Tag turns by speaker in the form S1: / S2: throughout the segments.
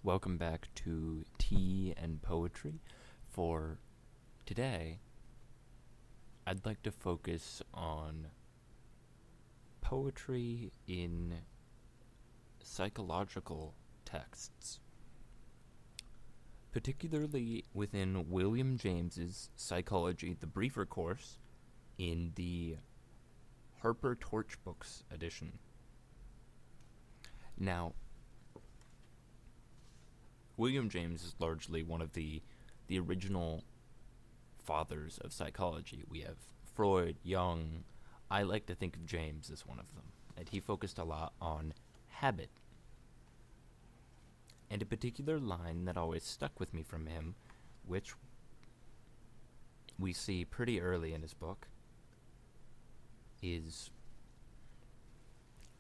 S1: Welcome back to Tea and Poetry. For today, I'd like to focus on poetry in psychological texts, particularly within William James's Psychology, the Briefer course, in the Harper Torch Books edition. Now, William James is largely one of the original fathers of psychology. We have Freud, Jung. I like to think of James as one of them. And he focused a lot on habit. And a particular line that always stuck with me from him, which we see pretty early in his book, is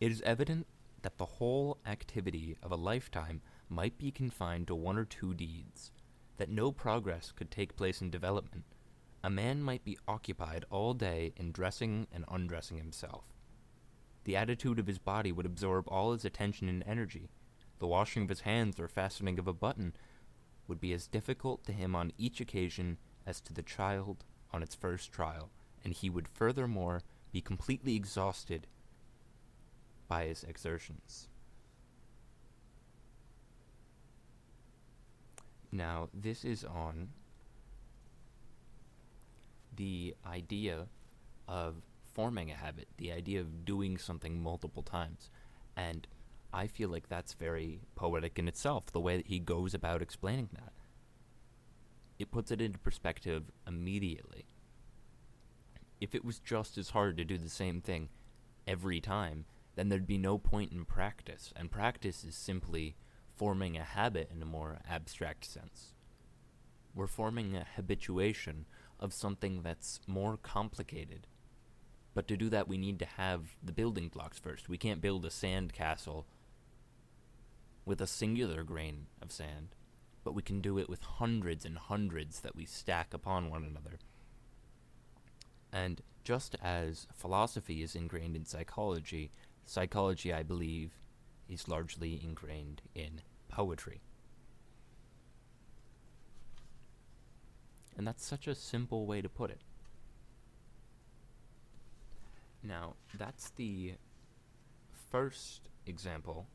S1: it is evident that the whole activity of a lifetime might be confined to one or two deeds, that no progress could take place in development. A man might be occupied all day in dressing and undressing himself. The attitude of his body would absorb all his attention and energy. The washing of his hands or fastening of a button would be as difficult to him on each occasion as to the child on its first trial, and he would furthermore be completely exhausted by his exertions. Now, this is on the idea of forming a habit, the idea of doing something multiple times. And I feel like that's very poetic in itself, the way that he goes about explaining that. It puts it into perspective immediately. If it was just as hard to do the same thing every time, then there'd be no point in practice, and practice is simply forming a habit in a more abstract sense. We're forming a habituation of something that's more complicated. But to do that, we need to have the building blocks first. We can't build a sand castle with a singular grain of sand, but we can do it with hundreds and hundreds that we stack upon one another. And just as philosophy is ingrained in psychology, psychology, I believe, is largely ingrained in poetry. And that's such a simple way to put it. Now, that's the first example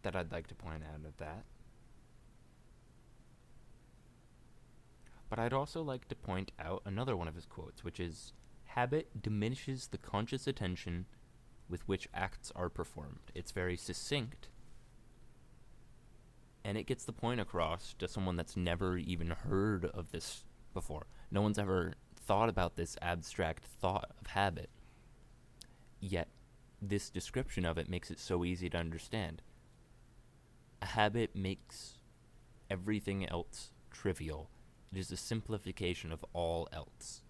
S1: that I'd like to point out of that. But I'd also like to point out another one of his quotes, which is, "Habit diminishes the conscious attention with which acts are performed." It's very succinct, and it gets the point across to someone that's never even heard of this before. No one's ever thought about this abstract thought of habit. Yet, this description of it makes it so easy to understand. A habit makes everything else trivial. It is a simplification of all else.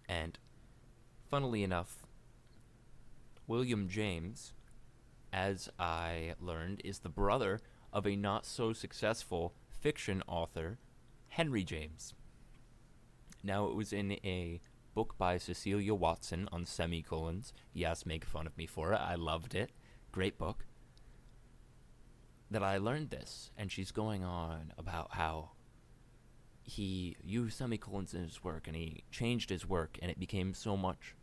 S1: And, funnily enough, William James, as I learned, is the brother of a not-so-successful fiction author, Henry James. Now, it was in a book by Cecilia Watson on semicolons. Yes, make fun of me for it. I loved it. Great book. That I learned this, and she's going on about how he used semicolons in his work, and he changed his work, and it became so much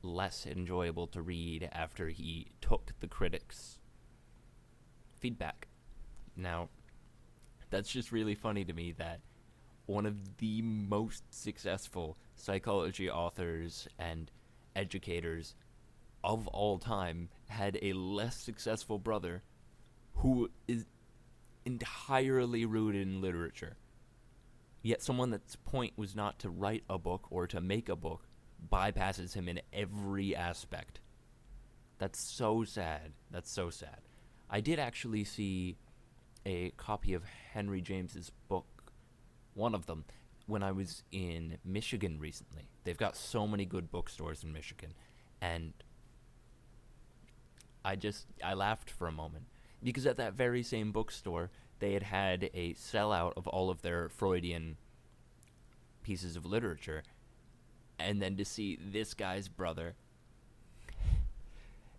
S1: less enjoyable to read after he took the critics' feedback. Now, that's just really funny to me that one of the most successful psychology authors and educators of all time had a less successful brother who is entirely rooted in literature. Yet someone that's point was not to write a book or to make a book bypasses him in every aspect. That's so sad. That's so sad. I did actually see a copy of Henry James's book, one of them, when I was in Michigan recently. They've got so many good bookstores in Michigan, and I laughed for a moment, because at that very same bookstore, they had a sellout of all of their Freudian pieces of literature, and then to see this guy's brother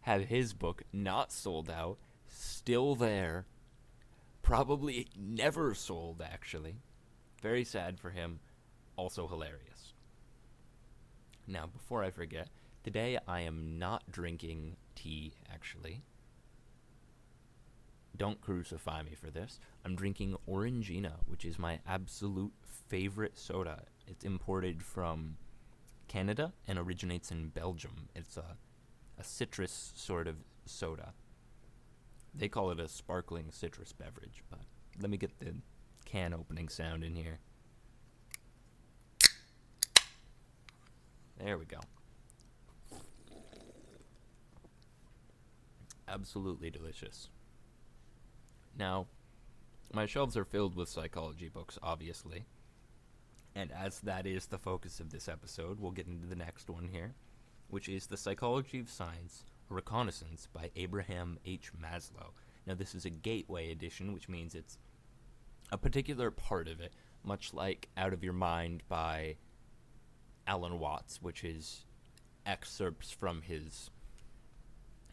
S1: have his book not sold out, still there, probably never sold, actually. Very sad for him, also hilarious. Now, before I forget, today I am not drinking tea, actually. Don't crucify me for this. I'm drinking Orangina, which is my absolute favorite soda. It's imported from Canada and originates in Belgium. It's a citrus sort of soda. They call it a sparkling citrus beverage, but let me get the can opening sound in here. There we go. Absolutely delicious. Now, my shelves are filled with psychology books, obviously. And as that is the focus of this episode, we'll get into the next one here, which is The Psychology of Science, a Reconnaissance by Abraham H. Maslow. Now, this is a gateway edition, which means it's a particular part of it, much like Out of Your Mind by Alan Watts, which is excerpts from his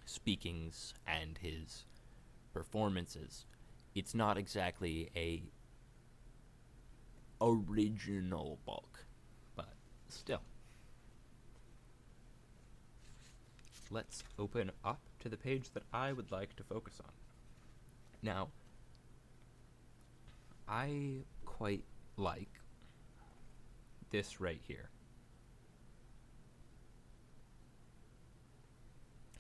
S1: speakings and his performances. It's not exactly a original book, but still. Let's open up to the page that I would like to focus on. Now, I quite like this right here,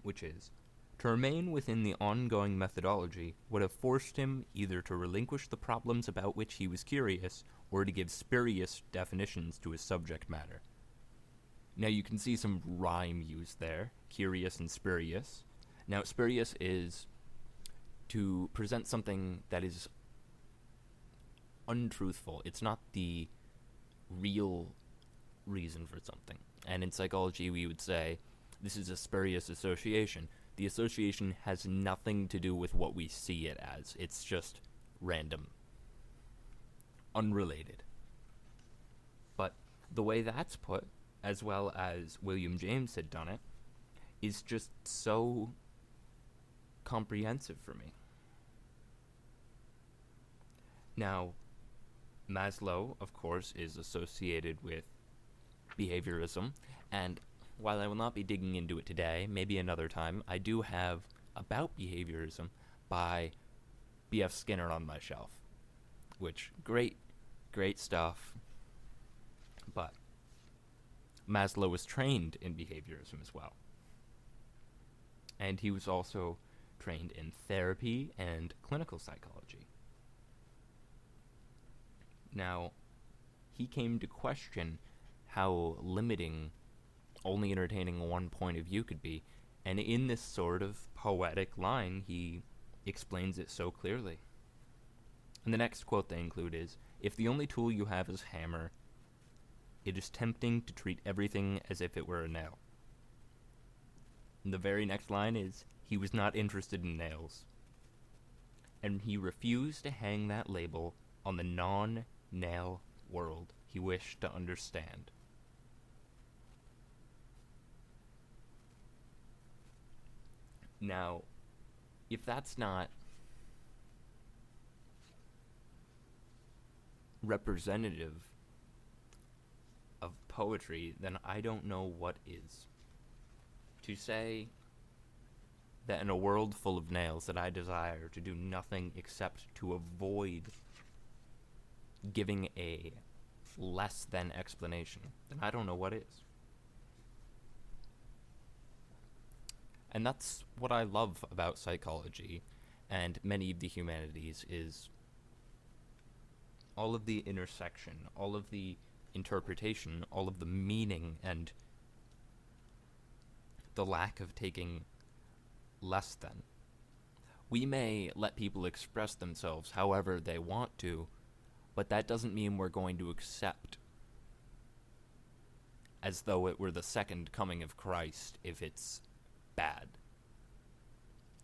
S1: which is, to remain within the ongoing methodology would have forced him either to relinquish the problems about which he was curious or to give spurious definitions to his subject matter. Now you can see some rhyme used there, curious and spurious. Now spurious is to present something that is untruthful. It's not the real reason for something. And in psychology we would say, this is a spurious association. The association has nothing to do with what we see it as. It's just random. Unrelated. But the way that's put, as well as William James had done it, is just so comprehensive for me. Now, Maslow, of course, is associated with behaviorism, and while I will not be digging into it today, maybe another time, I do have About Behaviorism by B.F. Skinner on my shelf, which, great stuff, but Maslow was trained in behaviorism as well. And he was also trained in therapy and clinical psychology. Now, he came to question how limiting only entertaining one point of view could be, and in this sort of poetic line, he explains it so clearly. And the next quote they include is, "If the only tool you have is hammer, it is tempting to treat everything as if it were a nail." And the very next line is, "He was not interested in nails, and he refused to hang that label on the non-nail world he wished to understand." Now, if that's not representative of poetry, then I don't know what is. To say that in a world full of nails that I desire to do nothing except to avoid giving a less than explanation, then I don't know what is. And that's what I love about psychology and many of the humanities, is all of the intersection, all of the interpretation, all of the meaning, and the lack of taking less than. We may let people express themselves however they want to, but that doesn't mean we're going to accept as though it were the second coming of Christ if it's bad.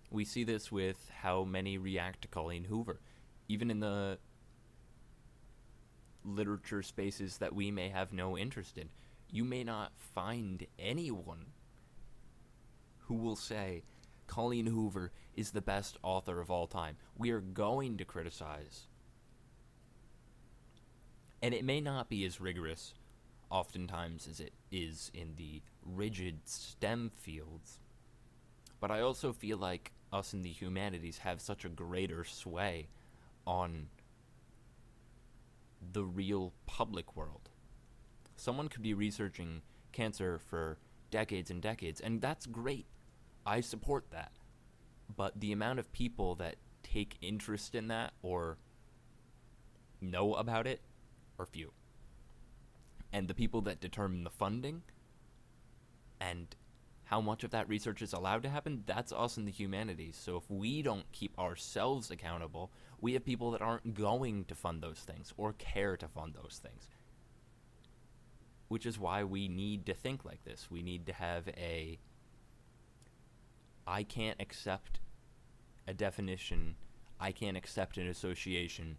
S1: We see this with how many react to Colleen Hoover. Even in the literature spaces that we may have no interest in, you may not find anyone who will say, Colleen Hoover is the best author of all time. We are going to criticize. And it may not be as rigorous oftentimes as it is in the rigid STEM fields, but I also feel like us in the humanities have such a greater sway on the real public world. Someone could be researching cancer for decades and decades, and that's great. I support that. But the amount of people that take interest in that or know about it are few. And the people that determine the funding and how much of that research is allowed to happen, that's us in the humanities. So if we don't keep ourselves accountable, we have people that aren't going to fund those things or care to fund those things. Which is why we need to think like this. We need to have I can't accept a definition, I can't accept an association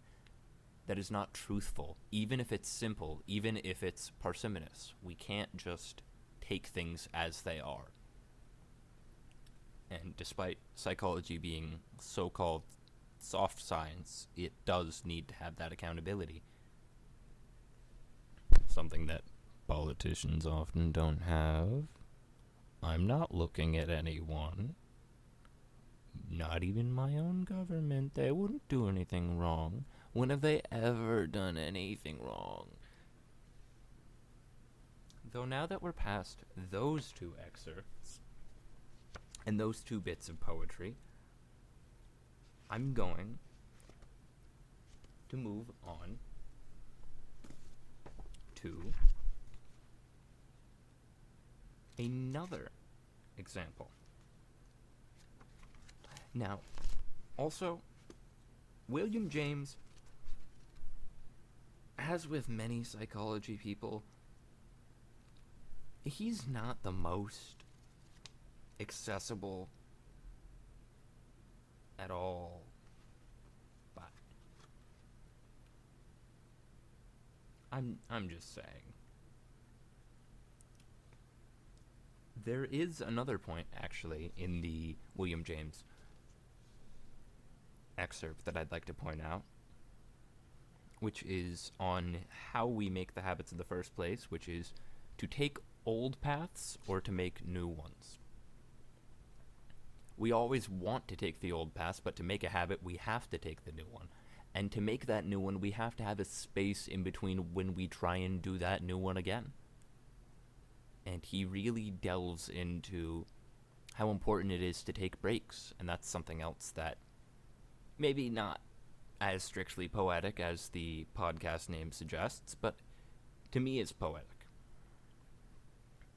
S1: that is not truthful, even if it's simple, even if it's parsimonious. We can't just take things as they are. And despite psychology being so-called soft science, it does need to have that accountability. Something that politicians often don't have. I'm not looking at anyone. Not even my own government. They wouldn't do anything wrong. When have they ever done anything wrong? Though now that we're past those two excerpts and those two bits of poetry, I'm going to move on to another example. Now, also, William James, as with many psychology people, he's not the most accessible at all, but I'm just saying. There is another point, actually, in the William James excerpt that I'd like to point out, which is on how we make the habits in the first place, which is to take old paths or to make new ones. We always want to take the old paths, but to make a habit, we have to take the new one. And to make that new one, we have to have a space in between when we try and do that new one again. And he really delves into how important it is to take breaks, and that's something else that maybe not as strictly poetic as the podcast name suggests, but to me is poetic.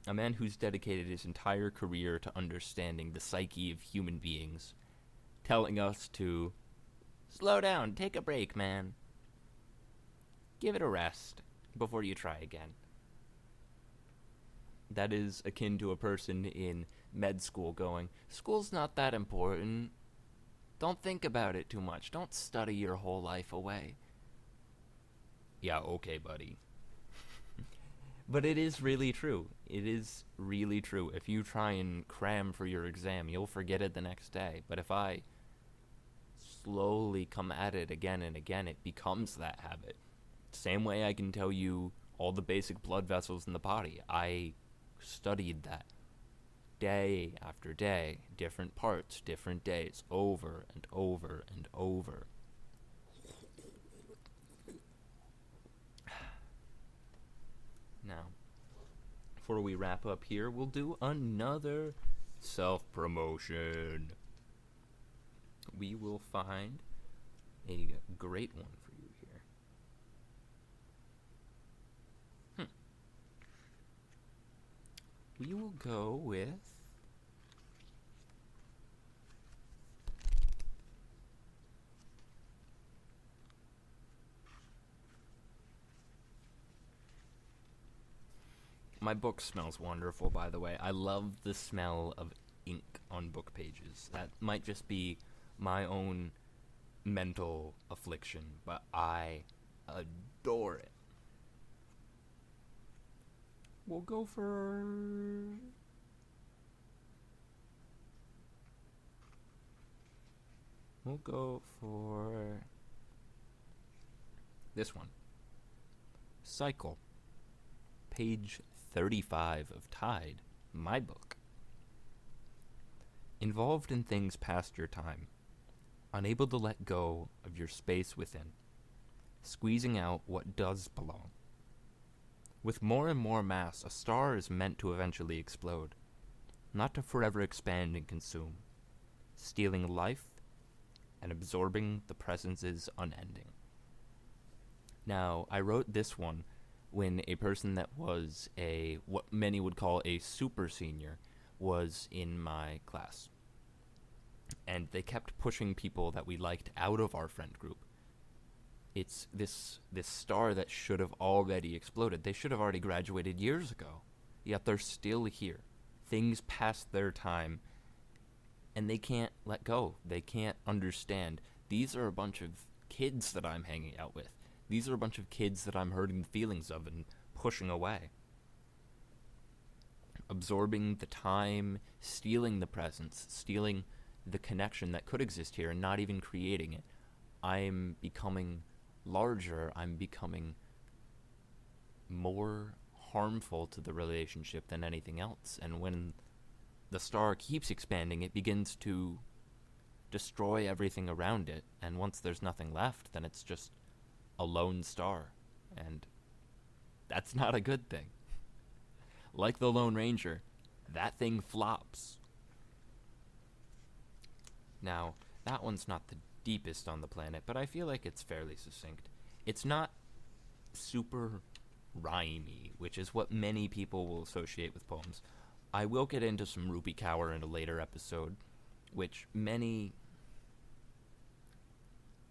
S1: A man who's dedicated his entire career to understanding the psyche of human beings, telling us to slow down, take a break, man. Give it a rest before you try again. That is akin to a person in med school going, school's not that important. Don't think about it too much. Don't study your whole life away. Yeah, okay, buddy. But it is really true. It is really true. If you try and cram for your exam, you'll forget it the next day. But if I slowly come at it again and again, it becomes that habit. Same way I can tell you all the basic blood vessels in the body. I studied that day after day, different parts, different days, over and over and over. Now, before we wrap up here, we'll do another self-promotion. We will find a great one for you here. We will go with my book smells wonderful, by the way. I love the smell of ink on book pages. That might just be my own mental affliction, but I adore it. We'll go for We'll go for this one. Cycle. Page 35 of Tide, my book. Involved in things past your time. Unable to let go of your space within. Squeezing out what does belong. With more and more mass, a star is meant to eventually explode, not to forever expand and consume, stealing life and absorbing the presence's unending. Now, I wrote this one when a person that was what many would call a super senior was in my class. And they kept pushing people that we liked out of our friend group. It's this star that should have already exploded. They should have already graduated years ago. Yet they're still here. Things past their time, and they can't let go. They can't understand. These are a bunch of kids that I'm hanging out with. These are a bunch of kids that I'm hurting the feelings of and pushing away. Absorbing the time, stealing the presence, stealing the connection that could exist here and not even creating it. I'm becoming larger. I'm becoming more harmful to the relationship than anything else. And when the star keeps expanding, it begins to destroy everything around it. And once there's nothing left, then it's just a lone star. And that's not a good thing. Like the Lone Ranger, that thing flops. Now, that one's not the deepest on the planet, but I feel like it's fairly succinct. It's not super rhymey, which is what many people will associate with poems. I will get into some Ruby Kaur in a later episode, which many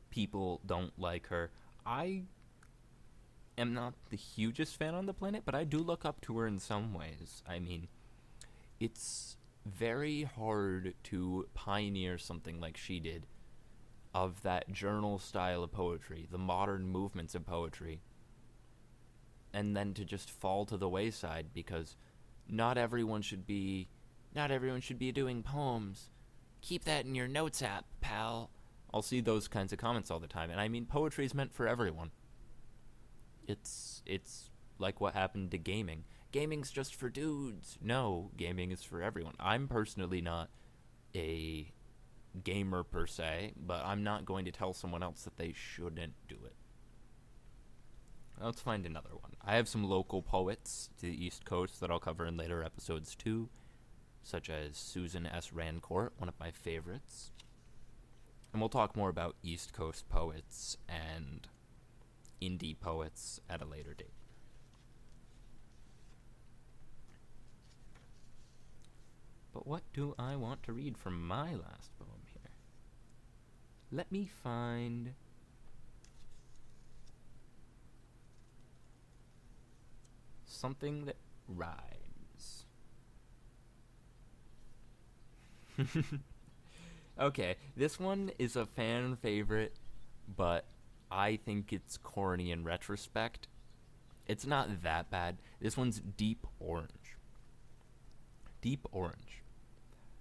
S1: people don't like her. I am not the hugest fan on the planet, but I do look up to her in some ways. I mean, it's very hard to pioneer something like she did, of that journal style of poetry, the modern movements of poetry, and then to just fall to the wayside because not everyone should be doing poems. Keep that in your notes app, pal. I'll see those kinds of comments all the time, and I mean, poetry is meant for everyone. It's like what happened to gaming. Gaming's just for dudes. No, gaming is for everyone. I'm personally not a gamer per se, but I'm not going to tell someone else that they shouldn't do it. Let's find another one. I have some local poets to the East Coast that I'll cover in later episodes too, such as Susan S. Rancourt, one of my favorites. And we'll talk more about East Coast poets and indie poets at a later date. But what do I want to read from my last poem here? Let me find something that rhymes. Okay, this one is a fan favorite, but I think it's corny in retrospect. It's not that bad. This one's Deep Orange. Deep Orange.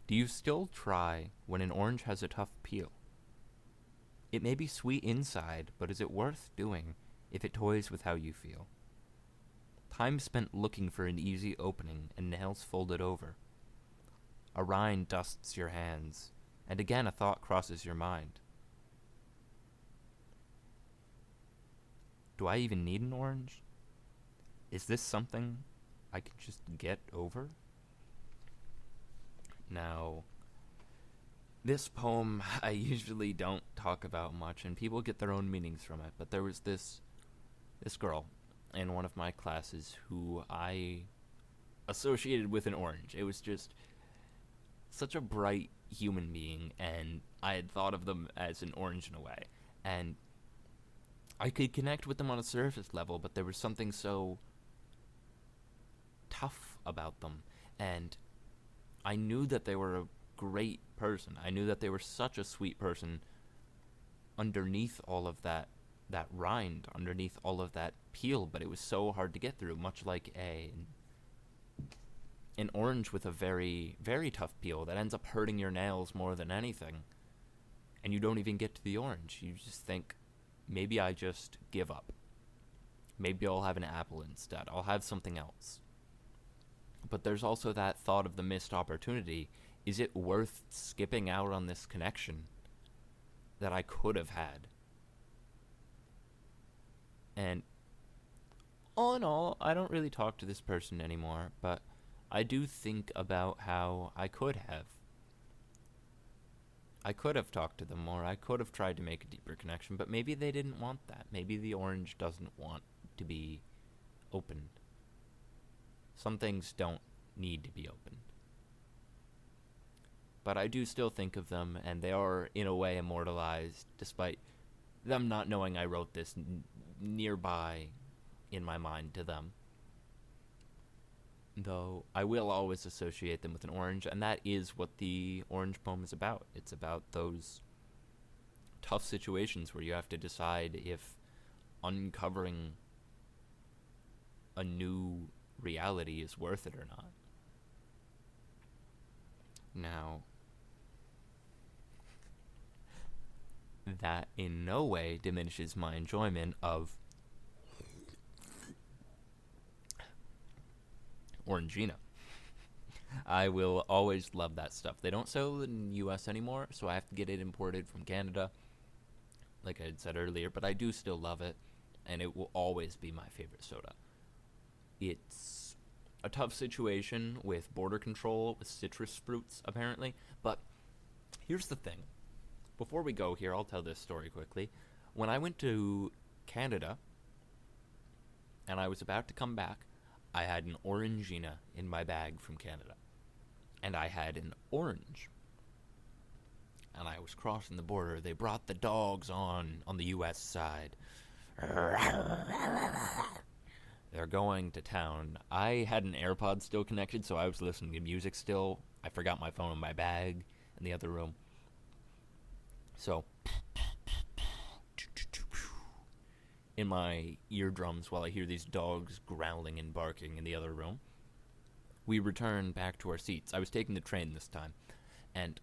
S1: Do you still try when an orange has a tough peel? It may be sweet inside, but is it worth doing if it toys with how you feel? Time spent looking for an easy opening and nails folded over. A rind dusts your hands, and again a thought crosses your mind. Do I even need an orange? Is this something I can just get over? Now, this poem I usually don't talk about much, and people get their own meanings from it, but there was this girl in one of my classes who I associated with an orange. It was just such a bright human being, and I had thought of them as an orange in a way. And I could connect with them on a surface level, but there was something so tough about them. And I knew that they were a great person. I knew that they were such a sweet person underneath all of that rind, underneath all of that peel, but it was so hard to get through, much like an orange with a very, very tough peel that ends up hurting your nails more than anything. and you don't even get to the orange. You just think, maybe I just give up. Maybe I'll have an apple instead. I'll have something else. But there's also that thought of the missed opportunity. Is it worth skipping out on this connection that I could have had? And all in all, I don't really talk to this person anymore, but I do think about how I could have. I could have talked to them more. I could have tried to make a deeper connection, but maybe they didn't want that. Maybe the orange doesn't want to be opened. Some things don't need to be opened. But I do still think of them, and they are, in a way, immortalized, despite them not knowing I wrote this nearby in my mind to them. Though I will always associate them with an orange, and that is what the orange poem is about. It's about those tough situations where you have to decide if uncovering a new reality is worth it or not. Now, that in no way diminishes my enjoyment of Orangina. I will always love that stuff. They don't sell it in the US anymore, so I have to get it imported from Canada, like I had said earlier, but I do still love it, and it will always be my favorite soda. It's a tough situation with border control, with citrus fruits, apparently, but here's the thing. Before we go here, I'll tell this story quickly. When I went to Canada, and I was about to come back, I had an Orangina in my bag from Canada. And I had an orange. And I was crossing the border. They brought the dogs on the US side. They're going to town. I had an AirPod still connected, so I was listening to music still. I forgot my phone in my bag in the other room. So, in my eardrums while I hear these dogs growling and barking in the other room, we return back to our seats. I was taking the train this time, and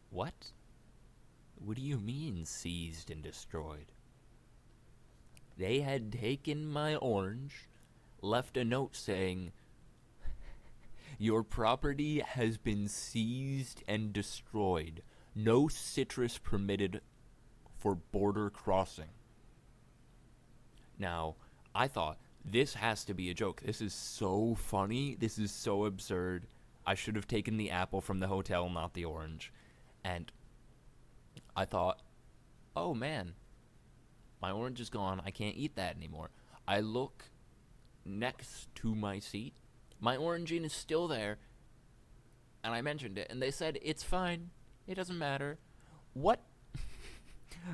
S1: what? What do you mean seized and destroyed? They had taken my orange, left a note saying, "Your property has been seized and destroyed. No citrus permitted for border crossing." Now, I thought, this has to be a joke. This is so funny. This is so absurd. I should have taken the apple from the hotel, not the orange. And I thought, oh man, my orange is gone. I can't eat that anymore. I look next to my seat. My Orangina is still there. And I mentioned it, and they said, it's fine. It doesn't matter. What?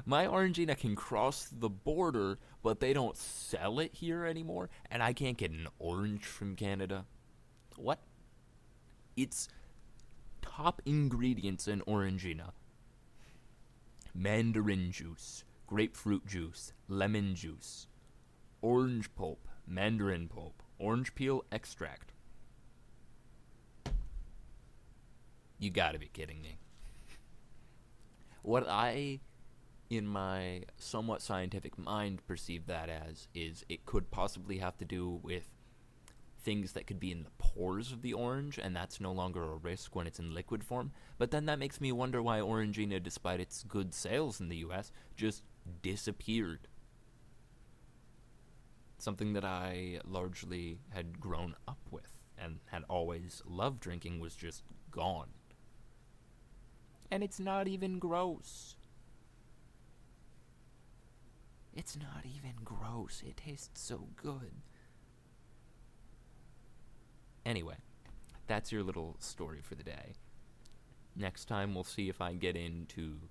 S1: My Orangina can cross the border, but they don't sell it here anymore, and I can't get an orange from Canada. What? It's top ingredients in Orangina: mandarin juice, grapefruit juice, lemon juice, orange pulp, mandarin pulp, orange peel extract. You gotta be kidding me. What I, in my somewhat scientific mind, perceive that as is it could possibly have to do with things that could be in the pores of the orange, and that's no longer a risk when it's in liquid form. But then that makes me wonder why Orangina, despite its good sales in the US, just disappeared. Something that I largely had grown up with and had always loved drinking was just gone. And it's not even gross. It's not even gross. It tastes so good. Anyway, that's your little story for the day. Next time we'll see if I get into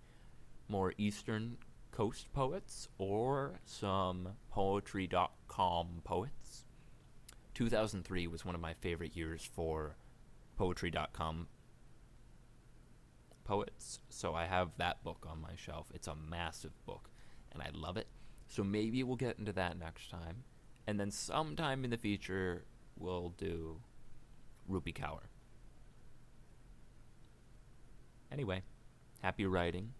S1: more Eastern Coast poets or some Poetry.com poets. 2003 was one of my favorite years for Poetry.com poets, so I have that book on my shelf. It's a massive book, and I love it. So maybe we'll get into that next time, and then sometime in the future we'll do Rupi Kaur. Anyway, happy writing.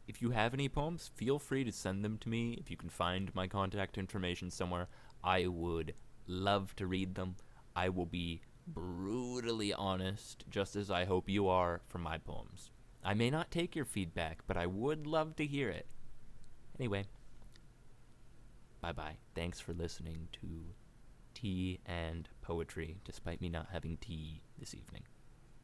S1: If you have any poems, feel free to send them to me. If you can find my contact information somewhere, I would love to read them. I will be brutally honest, just as I hope you are for my poems. I may not take your feedback, but I would love to hear it. Anyway, bye-bye. Thanks for listening to Tea and Poetry, despite me not having tea this evening.